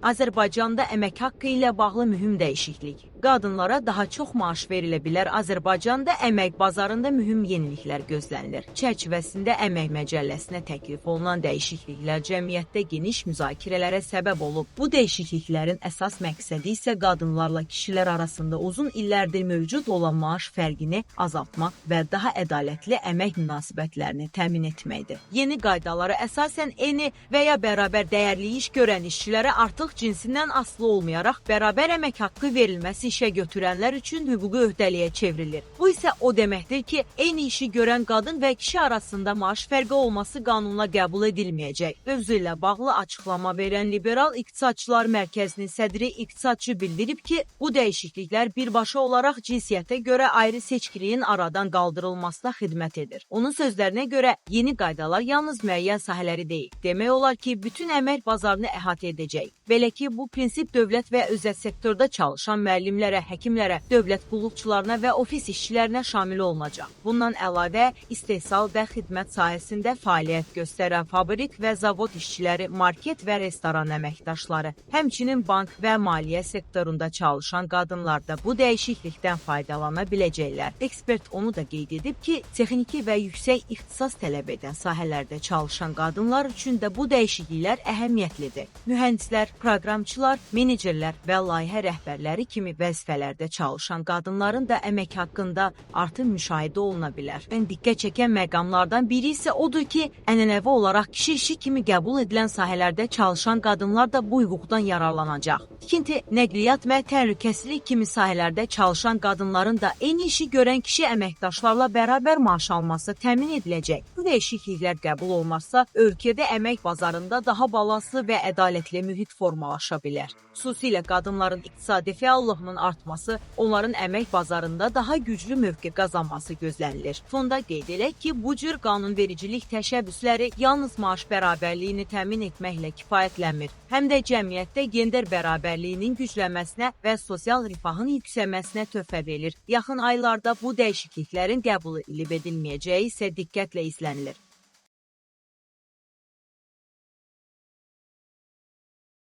Azərbaycanda əmək haqqı ilə bağlı mühüm dəyişiklik. Qadınlara daha çox maaş verilə bilər. Azərbaycanda əmək bazarında mühüm yeniliklər gözlənilir. Çərçivəsində Əmək Məcəlləsinə təklif olunan dəyişikliklər cəmiyyətdə geniş müzakirələrə səbəb olub. Bu dəyişikliklərin əsas məqsədi isə qadınlarla kişilər arasında uzun illərdir mövcud olan maaş fərqini azaltmaq və daha ədalətli əmək münasibətlərini təmin etməkdir. Yeni qaydalara əsasən eyni və ya bərabər dəyərli iş görən işçilərə artıq cinsindən asılı olmayaraq bərabər əmək haqqı verilməsi işə götürənlər üçün hüquqi öhdəliyə çevrilir. Bu isə o deməkdir ki, eyni işi görən qadın və kişi arasında maaş fərqi olması qanunla qəbul edilməyəcək. Mövzu ilə bağlı açıqlama verən Liberal İqtisadçılar Mərkəzinin sədri iqtisadçı bildirib ki, bu dəyişikliklər birbaşa olaraq cinsiyyətə görə ayrı seçkiliyin aradan qaldırılmasına xidmət edir. Onun sözlərinə görə yeni qaydalar yalnız müəyyən sahələri deyil. Demək olar ki, bütün əmək bazarını əhatə edəcək. Belə ki, bu prinsip dövlət və özəl sektorda çalışan müəllimlərə, həkimlərə, dövlət qulluqçularına və ofis işçilərinə şamil olunacaq. Bundan əlavə, istehsal və xidmət sahəsində fəaliyyət göstərən fabrik və zavod işçiləri, market və restoran əməkdaşları, həmçinin bank və maliyyə sektorunda çalışan qadınlar da bu dəyişiklikdən faydalana biləcəklər. Ekspert onu da qeyd edib ki, texniki və yüksək ixtisas tələb edən sahələrdə çalışan qadınlar üçün də bu dəyişikliklər əhəmiyyətlidir. Mühəndislər, proqramçılar, menecerlər və layihə rəhbərləri kimi vəzifələrdə çalışan qadınların da əmək haqqında artım müşahidə oluna bilər. Ən diqqət çəkən məqamlardan biri isə odur ki, ənənəvi olaraq kişi işi kimi qəbul edilən sahələrdə çalışan qadınlar da bu hüquqdan yararlanacaq. Tikinti, nəqliyyat və təhlükəsizlik kimi sahələrdə çalışan qadınların da eyni işi görən kişi əməkdaşlarla bərabər maaş alması təmin ediləcək. Bu dəyişikliklər qəbul olmazsa, ölkədə əmək bazarında daha balanslı və ədalətli mühit formalaşa bilər. Xüsusilə qadınların iqtisadi fəallığının artması, onların əmək bazarında daha güclü mövqe qazanması gözlənilir. Fonda qeyd edək ki, bu cür qanunvericilik təşəbbüsləri yalnız maaş bərabərliyini təmin etməklə kifayətlənmir, həm də cəmiyyətdə gender bərabərliyinin güclənməsinə və sosial rifahın yüksəlməsinə töhfə verir. Yaxın aylarda bu dəyişikliklərin qəbulu edilib edilməyəcəyi isə diqqətlə izlənilir.